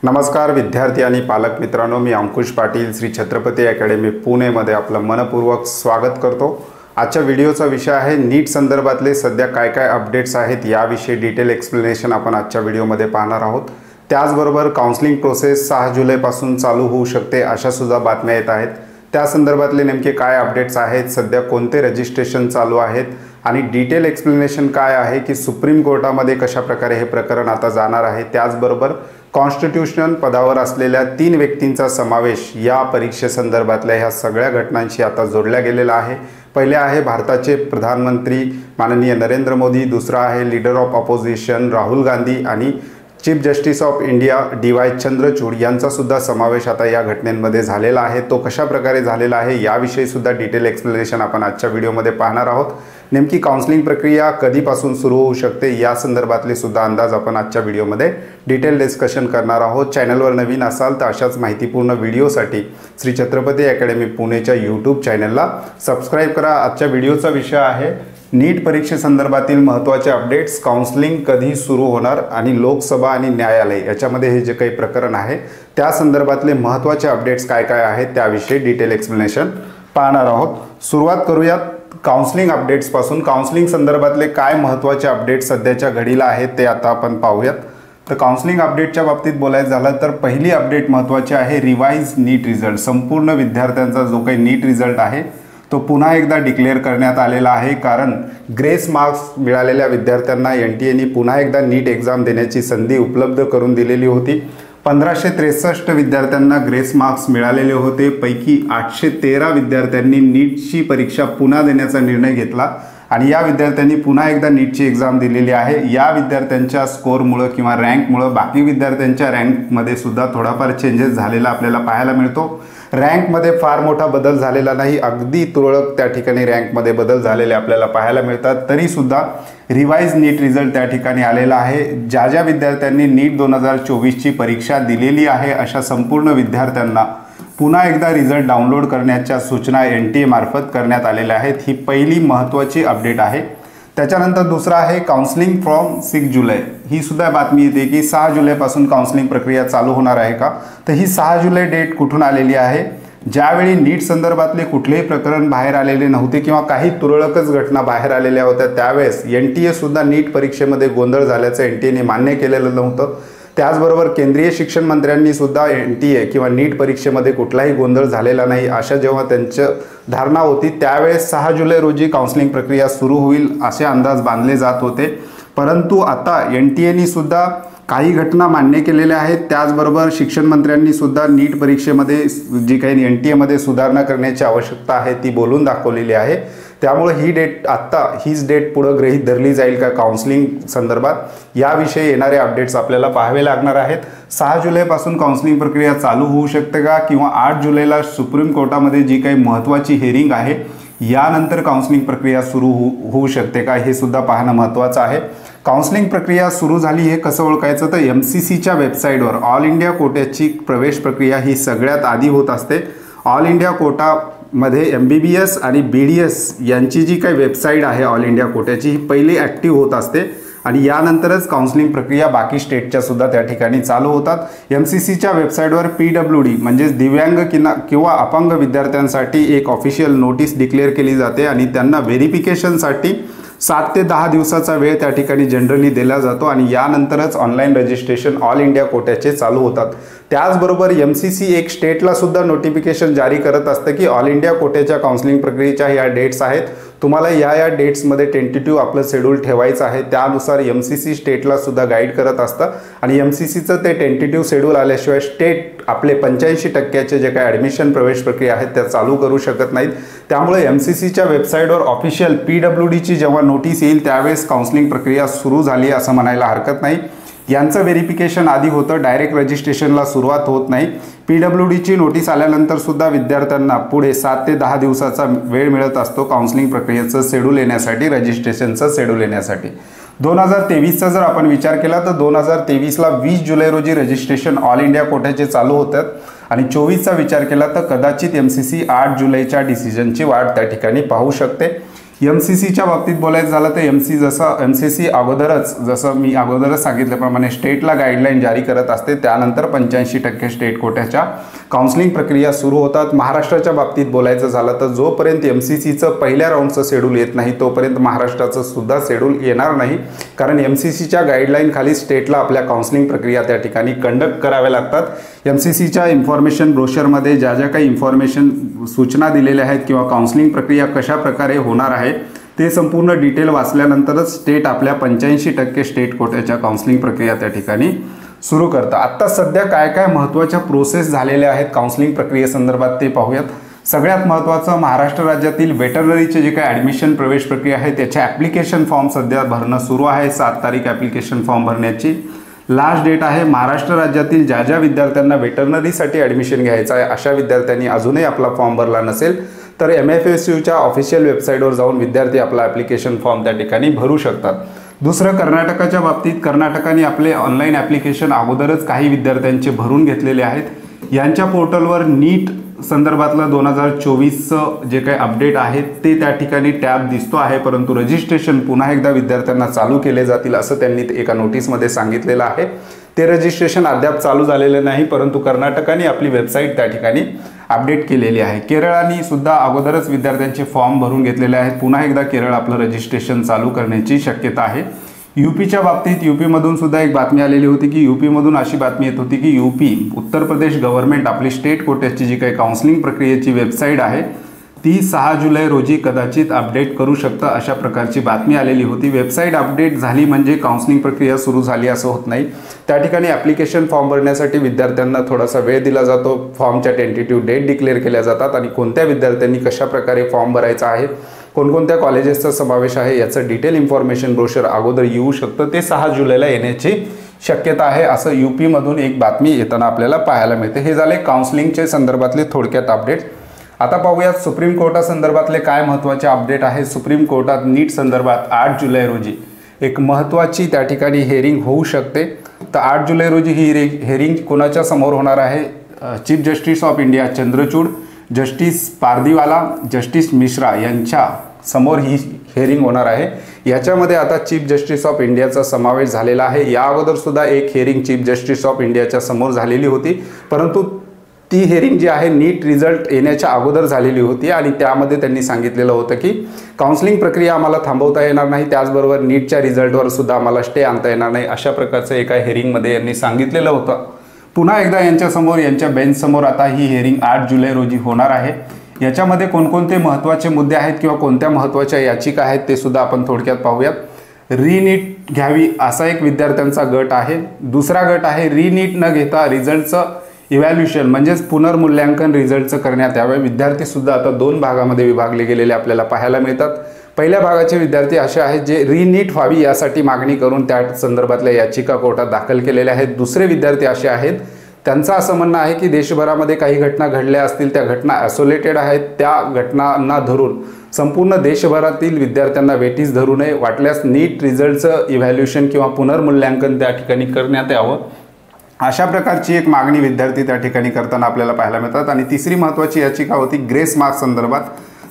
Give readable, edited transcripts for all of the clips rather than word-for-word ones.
नमस्कार विद्यार्थी आणि पालक मित्रांनो, मी अंकुश पाटील श्री छत्रपती अकॅडमी पुणेमध्ये आपलं मनपूर्वक स्वागत करतो। आजच्या व्हिडिओचा विषय आहे नीट संदर्भातले सध्या काय काय अपडेट्स आहेत याविषयी डिटेल एक्सप्लेनेशन आपण आजच्या व्हिडिओमध्ये पाहणार आहोत। त्याचबरोबर काउन्सिलिंग प्रोसेस 6 जुलैपासून चालू होऊ शकते अशा सुद्धा बातम्या येत आहेत। त्या संदर्भातले नेमके काय अपडेट्स आहेत, सध्या कोणते रजिस्ट्रेशन चालू आहेत आणि डिटेल एक्सप्लेनेशन काय आहे की सुप्रीम कोर्टामध्ये कशा प्रकारे हे प्रकरण आता जाणार आहे। त्याचबरोबर कॉन्स्टिट्यूशनल पदावर असलेल्या 3 व्यक्तींचा समावेश या परीक्षेसंदर्भातल्या ह्या सगळ्या घटनांशी आता जोडल्या गेलेला आहे। पहिले आहे भारताचे प्रधानमंत्री माननीय नरेंद्र मोदी, दुसरा आहे leader of opposition Rahul Gandhi आणि chief justice of India DY Chandrachud यांचा सुद्धा समावेश आता या घटनेमध्ये झालेला आहे। तो कशा प्रकारे झालेला आहे याविषयी सुद्धा डिटेल एक्सप्लेनेशन आपण आजच्या व्हिडिओमध्ये पाहणार आहोत। नेमकी काउन्सिलिंग प्रक्रिया कधीपासून सुरू होऊ शकते या संदर्भातले सुद्धा अंदाज आपण आजच्या व्हिडिओमध्ये डिटेल डिस्कशन करणार आहोत। चॅनलवर नवीन असाल तर अशाच माहितीपूर्ण व्हिडिओसाठी श्री छत्रपती अकॅडमी पुणेच्या यूट्यूब चॅनलला सबस्क्राइब करा। आजच्या व्हिडिओचा विषय आहे नीट परीक्षेसंदर्भातील महत्त्वाचे अपडेट्स, काउन्सिलिंग कधी सुरू होणार आणि लोकसभा आणि न्यायालय याच्यामध्ये हे जे काही प्रकरण आहे त्या संदर्भातले महत्त्वाचे अपडेट्स काय काय आहेत त्याविषयी डिटेल एक्सप्लेनेशन पाहणार आहोत। सुरुवात करूयात काउन्सिलिंग अपडेट्स पासून। काउन्सिलिंग संदर्भातले काय महत्त्वाचे अपडेट्स सध्याच्या घडीला आहेत ते आता आपण पाहूयात। तर काउन्सिलिंग अपडेटच्या बाबतीत बोलायचं झालं तर पहिली अपडेट महत्त्वाची आहे रिवाइज नीट रिझल्ट। संपूर्ण विद्यार्थ्यांचा जो काही नीट रिझल्ट आहे तो पुन्हा एकदा डिक्लेअर करण्यात आलेला आहे, कारण ग्रेस मार्क्स मिळालेल्या विद्यार्थ्यांना NTA पुन्हा एकदा नीट एक्झाम देण्याची संधी उपलब्ध करून दिलेली होती। 1563 विद्यार्थ्यांना ग्रेस मार्क्स मिळालेले होते, पैकी 813 विद्यार्थ्यांनी नीटची परीक्षा पुन्हा देण्याचा निर्णय घेतला आणि या विद्यार्थ्यांनी पुन्हा एकदा नीटची एक्झाम दिलेली आहे। या विद्यार्थ्यांच्या स्कोरमुळे किंवा रँकमुळे बाकी विद्यार्थ्यांच्या रँकमध्ये सुद्धा थोडाफार चेंजेस झालेला आपल्याला पाहायला मिळतो। रँकमध्ये फार मोठा बदल झालेला नाही, अगदी तुरळक त्या ठिकाणी रँकमध्ये बदल झालेले आपल्याला पाहायला मिळतात। तरी सुद्धा रिवाइज नीट रिझल्ट त्या ठिकाणी आलेला आहे। ज्या ज्या विद्यार्थ्यांनी नीट 2024ची परीक्षा दिलेली आहे अशा संपूर्ण विद्यार्थ्यांना पुन्हा एकदा रिझल्ट डाउनलोड करण्याच्या सूचना NTA मार्फत करण्यात आलेल्या आहेत। ही पहिली महत्त्वाची अपडेट आहे। त्याच्यानंतर दुसरा आहे काउन्सिलिंग फ्रॉम 6 जुलै। ही सुद्धा बातमी येते की 6 जुलैपासून काउन्सिलिंग प्रक्रिया चालू होणार आहे का, तर ही 6 जुलै डेट कुठून आलेली आहे? ज्यावेळी नीट संदर्भातले कुठलेही प्रकरण बाहेर आलेले नव्हते किंवा काही तुरळकच घटना बाहेर आलेल्या होत्या त्यावेळेस NTA सुद्धा नीट परीक्षेमध्ये गोंधळ झाल्याचं NTA मान्य केलेलं नव्हतं। त्याचबरोबर केंद्रीय शिक्षण मंत्र्यांनी सुद्धा NTA किंवा नीट परीक्षेमध्ये कुठलाही गोंधळ झालेला नाही अशा जेव्हा त्यांचं धारणा होती त्यावेळेस 6 जुलै रोजी काउन्सिलिंग प्रक्रिया सुरू होईल असे अंदाज बांधले जात होते। परंतु आता NTA सुद्धा काही घटना मान्य केलेल्या आहेत। त्याचबरोबर शिक्षण मंत्र्यांनी सुद्धा नीट परीक्षेमध्ये जी काही NTA मध्ये सुधारणा करण्याची आवश्यकता आहे ती बोलून दाखवलेली आहे। त्यामुळे ही डेट आत्ता हीच डेट पुढे गृहीत धरली जाईल का काउन्सिलिंग संदर्भात याविषयी येणारे अपडेट्स आपल्याला पाहावे लागणार आहेत। 6 जुलैपासून काउन्सिलिंग प्रक्रिया चालू होऊ शकते का किंवा 8 जुलैला सुप्रीम कोर्टामध्ये जी काही महत्त्वाची हिअरिंग आहे यानंतर काउन्सिलिंग प्रक्रिया सुरू होऊ शकते का हे सुद्धा पाहणं महत्त्वाचं आहे। काउन्सिलिंग प्रक्रिया सुरू झाली हे कसं ओळखायचं, तर MCCच्या वेबसाईटवर ऑल इंडिया कोट्याची प्रवेश प्रक्रिया ही सगळ्यात आधी होत असते। ऑल इंडिया कोटामध्ये MBBS आणि BDS यांची जी काही वेबसाईट आहे ऑल इंडिया कोट्याची ही पहिली ॲक्टिव्ह होत असते आणि यानंतरच काउन्सिलिंग प्रक्रिया बाकी स्टेटच्या सुद्धा त्या ठिकाणी चालू होतात। MCCच्या वेबसाईटवर PWD म्हणजेच दिव्यांग किंवा अपंग विद्यार्थ्यांसाठी एक ऑफिशियल नोटीस डिक्लेअर केली जाते आणि त्यांना व्हेरिफिकेशनसाठी 7 ते 10 दिवसाचा वेळ त्या ठिकाणी जनरली दिला जातो आणि यानंतरच ऑनलाईन रजिस्ट्रेशन ऑल इंडिया कोट्याचे चालू होतात। त्याचबरोबर MCC एक स्टेटला सुद्धा नोटिफिकेशन जारी करत असतं की ऑल इंडिया कोट्याच्या काउन्सिलिंग प्रक्रियेच्या ह्या डेट्स आहेत, तुम्हाला या डेट्समध्ये टेंटेटिव्ह आपलं शेड्यूल ठेवायचं आहे। त्यानुसार MCC स्टेटला सुद्धा गाईड करत असतं आणि MCCचं ते टेंटेटिव्ह शेड्यूल आल्याशिवाय स्टेट आपले 85% जे काही ॲडमिशन प्रवेश प्रक्रिया आहेत त्या चालू करू शकत नाहीत। त्यामुळे MCCच्या वेबसाईटवर ऑफिशियल PWDची जेव्हा नोटीस येईल त्यावेळेस काउन्सिलिंग प्रक्रिया सुरू झाली असं म्हणायला हरकत नाही। यांचं व्हेरिफिकेशन आधी होतं, डायरेक्ट रजिस्ट्रेशनला सुरुवात होत नाही। PWDची नोटीस आल्यानंतर सुद्धा विद्यार्थ्यांना पुढे 7 ते 10 दिवसाचा वेळ मिळत असतो काउन्सिलिंग प्रक्रियेचं शेड्यूल येण्यासाठी, रजिस्ट्रेशनचं शेड्यूल येण्यासाठी। 2023चा जर आपण विचार केला तर 2023ला 20 जुलै रोजी रजिस्ट्रेशन ऑल इंडिया कोट्याचे चालू होतात आणि 24चा विचार केला तर कदाचित MCC 8 जुलैच्या डिसिजनची वाट त्या ठिकाणी पाहू शकते। MCCच्या बाबतीत बोलायचं झालं तर MCC अगोदरच जसं मी अगोदरच सांगितल्याप्रमाणे स्टेटला गाईडलाईन जारी करत असते, त्यानंतर 85% स्टेट कोट्याच्या काउन्सिलिंग प्रक्रिया सुरू होतात. महाराष्ट्राच्या बाबतीत बोलायचं झालं तर जोपर्यंत MCCचं पहिल्या राऊंडचं शेड्यूल येत नाही तोपर्यंत महाराष्ट्राचं सुद्धा शेड्यूल येणार नाही, कारण MCCच्या गाईडलाईन खाली स्टेटला आपल्या काउन्सिलिंग प्रक्रिया त्या ठिकाणी कंडक्ट कराव्या लागतात. MCCच्या इन्फॉर्मेशन ब्रोशरमध्ये ज्या ज्या काही इन्फॉर्मेशन सूचना दिलेल्या आहेत किंवा काउन्सिलिंग प्रक्रिया कशा प्रकारे होणार आहे ते संपूर्ण डिटेल वाचल्यानंतरच स्टेट आपल्या 85% स्टेट कोट्याच्या काउन्सिलिंग प्रक्रिया त्या ठिकाणी सुरू करतं. आत्ता सध्या काय काय महत्त्वाच्या प्रोसेस झालेल्या आहेत काउन्सिलिंग प्रक्रियेसंदर्भात ते पाहूयात. सगळ्यात महत्त्वाचं, महाराष्ट्र राज्यातील वेटरनरीचे जे काही ॲडमिशन प्रवेश प्रक्रिया आहे त्याच्या ॲप्लिकेशन फॉर्म सध्या भरणं सुरू आहे. 7 तारीख ॲप्लिकेशन फॉर्म भरण्याची लास्ट डेट आहे. महाराष्ट्र राज्यातील ज्या ज्या विद्यार्थ्यांना वेटरनरीसाठी ॲडमिशन घ्यायचं आहे अशा विद्यार्थ्यांनी अजूनही आपला फॉर्म भरला नसेल तर MFSUच्या ऑफिशियल वेबसाईटवर जाऊन विद्यार्थी आपला ॲप्लिकेशन फॉर्म त्या ठिकाणी भरू शकतात. दुसरं, कर्नाटकाच्या बाबतीत कर्नाटकाने आपले ऑनलाईन ॲप्लिकेशन अगोदरच काही विद्यार्थ्यांचे भरून घेतलेले आहेत. यांच्या पोर्टलवर नीट संदर्भातलं 2024चं जे काही अपडेट आहे ते त्या ठिकाणी टॅब दिसतो आहे, परंतु रजिस्ट्रेशन पुन्हा एकदा विद्यार्थ्यांना चालू केले जातील असं त्यांनी एका नोटीसमध्ये सांगितलेलं आहे. ते रजिस्ट्रेशन अद्याप चालू झालेलं नाही, परंतु कर्नाटकाने आपली वेबसाईट त्या ठिकाणी अपडेट केलेली आहे. केरळाने सुद्धा अगोदरच विद्यार्थ्यांचे फॉर्म भरून घेतलेले आहेत. पुन्हा एकदा केरळ आपलं रजिस्ट्रेशन चालू करण्याची शक्यता आहे. यूपीच्या बाबतीत यूपीमधून सुद्धा एक बातमी आलेली होती की यूपीमधून अशी बातमी येत होती की उत्तर प्रदेश गव्हर्नमेंट आपली स्टेट कोट्याची जी काही काउन्सिलिंग प्रक्रियेची वेबसाईट आहे ती 6 जुलै रोजी कदाचित अपडेट करू शकतं अशा प्रकारची बातमी आलेली होती. वेबसाईट अपडेट झाली म्हणजे काउन्सिलिंग प्रक्रिया सुरू झाली असं होत नाही. त्या ठिकाणी ॲप्लिकेशन फॉर्म भरण्यासाठी विद्यार्थ्यांना थोडासा वेळ दिला जातो. फॉर्मच्या टेंटेटिव्ह डेट डिक्लेअर केल्या जातात आणि कोणत्या विद्यार्थ्यांनी कशा प्रकारे फॉर्म भरायचा आहे, कोणकोणत्या कॉलेजेसचा समावेश आहे याचं डिटेल इन्फॉर्मेशन ब्रोशर अगोदर येऊ शकतं. ते 6 जुलैला येण्याची शक्यता आहे असं यूपीमधून एक बातमी येताना आपल्याला पाहायला मिळते. हे झाले काउन्सिलिंगचे संदर्भातले थोडक्यात अपडेट. आता पाहूयात सुप्रीम कोर्टासंदर्भातले काय महत्त्वाचे अपडेट आहे. सुप्रीम कोर्टात नीट संदर्भात 8 जुलै रोजी एक महत्त्वाची त्या ठिकाणी हेअरिंग होऊ शकते. तर 8 जुलै रोजी ही हेअरिंग कोणाच्या समोर होणार आहे? Chief justice of India Chandrachud, justice Pardiwala, justice Mishra यांच्या समोर ही हेअरिंग होणार आहे. याच्यामध्ये आता चीफ जस्टिस ऑफ इंडियाचा समावेश झालेला आहे. या अगोदर सुद्धा एक हेअरिंग चीफ जस्टिस ऑफ इंडियाच्या समोर झालेली होती, परंतु ती हेअरिंग जी आहे नीट रिझल्ट येण्याच्या अगोदर झालेली होती आणि त्यामध्ये त्यांनी सांगितलेलं होतं की काउन्सिलिंग प्रक्रिया आम्हाला थांबवता येणार नाही, त्याचबरोबर नीटच्या रिझल्टवर सुद्धा आम्हाला स्टे आणता येणार नाही अशा प्रकारचं एका हेअरिंगमध्ये यांनी सांगितलेलं होतं. पुन्हा एकदा यांच्यासमोर, यांच्या बेंचसमोर आता ही हेअरिंग 8 जुलै रोजी होणार आहे. याच्यामध्ये कोणकोणते महत्त्वाचे मुद्दे आहेत किंवा कोणत्या महत्त्वाच्या याचिका आहेत ते सुद्धा आपण थोडक्यात पाहूयात. रीनीट घ्यावी असा एक विद्यार्थ्यांचा गट आहे. दुसरा गट आहे रीनीट न घेता रिझल्टचं इव्हॅल्युएशन म्हणजेच पुनर्मूल्यांकन रिझल्टचं करण्यात यावे. विद्यार्थी सुद्धा आता 2 भागामध्ये विभागले गेलेले आपल्याला पाहायला मिळतात. पहिल्या भागाचे विद्यार्थी असे आहेत जे रीनीट व्हावी यासाठी मागणी करून त्या संदर्भातल्या याचिका कोर्टात दाखल केलेल्या आहेत. दुसरे विद्यार्थी असे आहेत त्यांचं असं म्हणणं आहे की देशभरामध्ये काही घटना घडल्या असतील, त्या घटना आयसोलेटेड आहेत, त्या घटनांना धरून संपूर्ण देशभरातील विद्यार्थ्यांना वेटीस धरू नये, वाटल्यास नीट रिझल्टचं इव्हॅल्युएशन किंवा पुनर्मूल्यांकन त्या ठिकाणी करण्यात यावं अशा प्रकारची एक मागणी विद्यार्थी त्या ठिकाणी करताना आपल्याला पाहायला मिळतात. आणि तिसरी महत्त्वाची याचिका होती ग्रेस मार्क्स संदर्भात.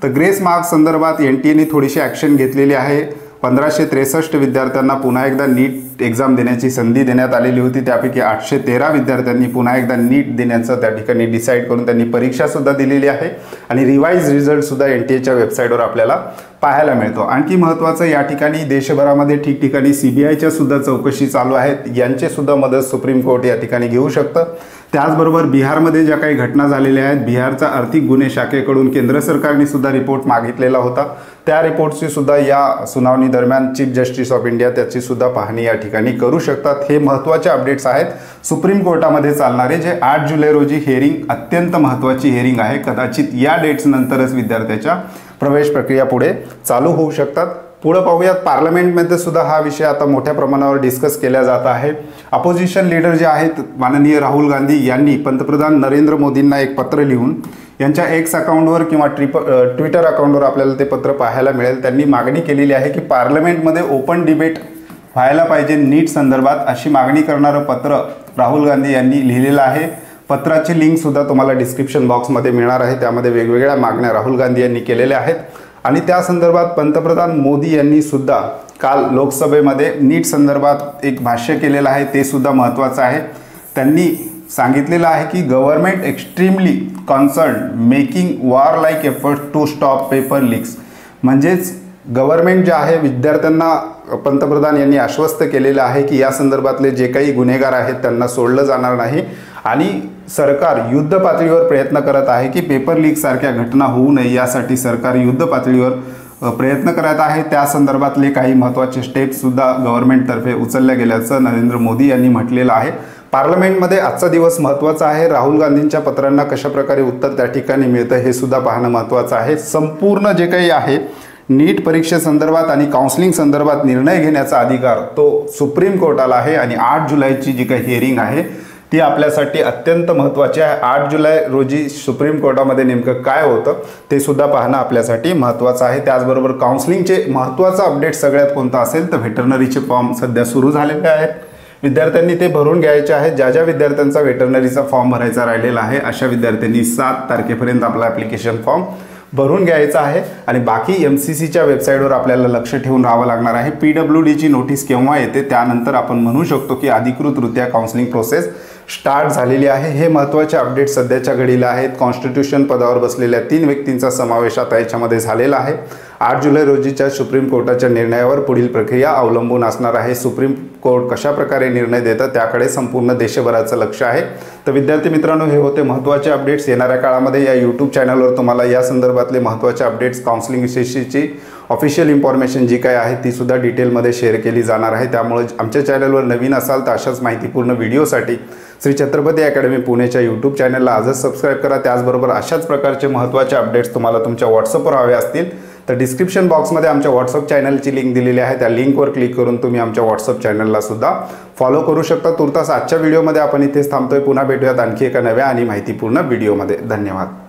तर ग्रेस मार्क्स संदर्भात NTA ने थोडीशी ॲक्शन घेतलेली आहे. 1563 विद्यार्थ्यांना पुन्हा एकदा नीट एक्झाम देण्याची संधी देण्यात आलेली होती. त्यापैकी 813 विद्यार्थ्यांनी पुन्हा एकदा नीट देण्याचं त्या ठिकाणी डिसाईड करून त्यांनी परीक्षासुद्धा दिलेली आहे आणि रिवाईज रिझल्टसुद्धा NTA वेबसाईटवर आपल्याला पाहायला मिळतो. आणखी महत्त्वाचं, या ठिकाणी देशभरामध्ये ठिकठिकाणी CBIच्या सुद्धा चौकशी चालू आहेत. यांचे सुद्धा मदत सुप्रीम कोर्ट या ठिकाणी घेऊ शकतं. त्याचबरोबर बिहारमध्ये ज्या काही घटना झालेल्या आहेत, बिहारचा आर्थिक गुन्हे शाखेकडून केंद्र सरकारने सुद्धा रिपोर्ट मागितलेला होता. त्या रिपोर्टची सुद्धा या सुनावणी दरम्यान चीफ जस्टिस ऑफ इंडिया त्याची सुद्धा पाहणी या ठिकाणी करू शकतात. हे महत्त्वाचे अपडेट्स आहेत सुप्रीम कोर्टामध्ये चालणारे, जे 8 जुलै रोजी हेअरिंग अत्यंत महत्त्वाची हेअरिंग आहे. कदाचित या डेट्स नंतरच विद्यार्थ्याच्या प्रवेश प्रक्रिया पुढे चालू होऊ शकतात. पुढे पाहूयात, पार्लमेंटमध्ये सुद्धा हा विषय आता मोठ्या प्रमाणावर डिस्कस केला जात आहे. अपोजिशन लीडर जे आहेत माननीय राहुल गांधी यांनी पंतप्रधान नरेंद्र मोदींना एक पत्र लिहून यांच्या एक्स अकाउंटवर किंवा ट्विटर अकाउंटवर आपल्याला ते पत्र पाहायला मिळेल. त्यांनी मागणी केलेली आहे की पार्लमेंटमध्ये ओपन डिबेट व्हायला पाहिजे नीट संदर्भात, अशी मागणी करणारं पत्र राहुल गांधी यांनी लिहिलेलं आहे. पत्राची लिंक सुद्धा तुम्हाला डिस्क्रिप्शन बॉक्समध्ये मिळणार आहे. त्यामध्ये वेगवेगळ्या मागण्या राहुल गांधी यांनी केलेल्या आहेत. आणि त्या संदर्भात पंतप्रधान मोदी यांनी सुद्धा काल लोकसभेमध्ये नीट संदर्भात एक भाष्य केलेलं आहे, ते सुद्धा महत्त्वाचं आहे। त्यांनी सांगितलेलं आहे की government extremely concern making war like effort to stop paper leaks. म्हणजेच गव्हर्नमेंट जे आहे विद्यार्थ्यांना पंतप्रधान यांनी आश्वस्त केलेलं आहे की या संदर्भातले जे काही गुन्हेगार आहेत त्यांना सोडलं जाणार नाही आणि सरकार युद्ध पातळीवर प्रयत्न करत आहे की पेपर लीक सारख्या घटना होऊ नये, यासाठी सरकार युद्ध पातळीवर प्रयत्न करत आहे। त्या संदर्भातले काही महत्त्वाचे स्टेप्स सुद्धा गव्हर्नमेंटतर्फे उचलल्या गेल्याचं नरेंद्र मोदी यांनी म्हटलेलं आहे। पार्लमेंटमध्ये आजचा दिवस महत्त्वाचा आहे। राहुल गांधींच्या पत्रांना कशा प्रकारे उत्तर त्या ठिकाणी मिळतं हे सुद्धा पाहणं महत्त्वाचं आहे। संपूर्ण जे काही आहे नीट परीक्षेसंदर्भात आणि काउन्सिलिंग संदर्भात निर्णय घेण्याचा अधिकार तो सुप्रीम कोर्टाला आहे आणि 8 जुलैची जी काही हिअरिंग आहे ती आपल्यासाठी अत्यंत महत्त्वाची आहे। 8 जुलै रोजी सुप्रीम कोर्टामध्ये नेमकं काय होतं ते सुद्धा पाहणं आपल्यासाठी महत्त्वाचं आहे। त्याचबरोबर काउन्सिलिंगचे महत्त्वाचा अपडेट सगळ्यात कोणता असेल तर व्हेटरनरीचे फॉर्म सध्या सुरू झालेले आहेत, विद्यार्थ्यांनी ते भरून घ्यायचे आहेत। ज्या ज्या विद्यार्थ्यांचा व्हेटरनरीचा फॉर्म भरायचा राहिलेला आहे अशा विद्यार्थ्यांनी 7 तारखेपर्यंत आपला ॲप्लिकेशन फॉर्म भरून घ्यायचा आहे आणि बाकी MCCच्या वेबसाईटवर आपल्याला लक्ष ठेवून राहावं लागणार आहे। PWDची नोटीस केव्हा येते त्यानंतर आपण म्हणू शकतो की अधिकृतरित्या काउन्सिलिंग प्रोसेस स्टार्ट झालेली आहे। हे महत्त्वाचे अपडेट सध्याच्या घडीला आहेत। कॉन्स्टिट्यूशन पदावर बसलेल्या 3 व्यक्तींचा समावेश आता याच्यामध्ये झालेला आहे। 8 जुलै रोजीच्या सुप्रीम कोर्टाच्या निर्णयावर पुढील प्रक्रिया अवलंबून असणार आहे। सुप्रीम कोर्ट कशा प्रकारे निर्णय देतं त्याकडे संपूर्ण देशभराचं लक्ष आहे। तर विद्यार्थी मित्रांनो, हे होते महत्त्वाचे अपडेट्स। येणाऱ्या काळामध्ये या यूट्यूब चॅनलवर तुम्हाला या संदर्भातले महत्त्वाचे अपडेट्स, काउन्सिलिंग विषयीची ऑफिशियल इन्फॉर्मेशन जी काय आहे ती सुद्धा डिटेलमध्ये शेअर केली जाणार आहे। त्यामुळे आमच्या चॅनलवर नवीन असाल तर अशाच माहितीपूर्ण व्हिडिओसाठी श्री छत्रपती अकॅडमी पुणेच्या यूट्यूब चॅनलला आजच सबस्क्राईब करा। त्याचबरोबर अशाच प्रकारचे महत्त्वाचे अपडेट्स तुम्हाला तुमच्या व्हॉट्सअपवर हवे असतील तर डिस्क्रिप्शन बॉक्समध्ये आमच्या व्हॉट्सअप चॅनलची लिंक दिलेली आहे, त्या लिंकवर क्लिक करून तुम्ही आमच्या व्हॉट्सअप चॅनलला सुद्धा फॉलो करू शकता। तुर्तास आजच्या व्हिडिओमध्ये आपण इथेच थांबतोय, पुन्हा भेटूयात आणखी एका नव्या आणि माहितीपूर्ण व्हिडिओमध्ये। धन्यवाद।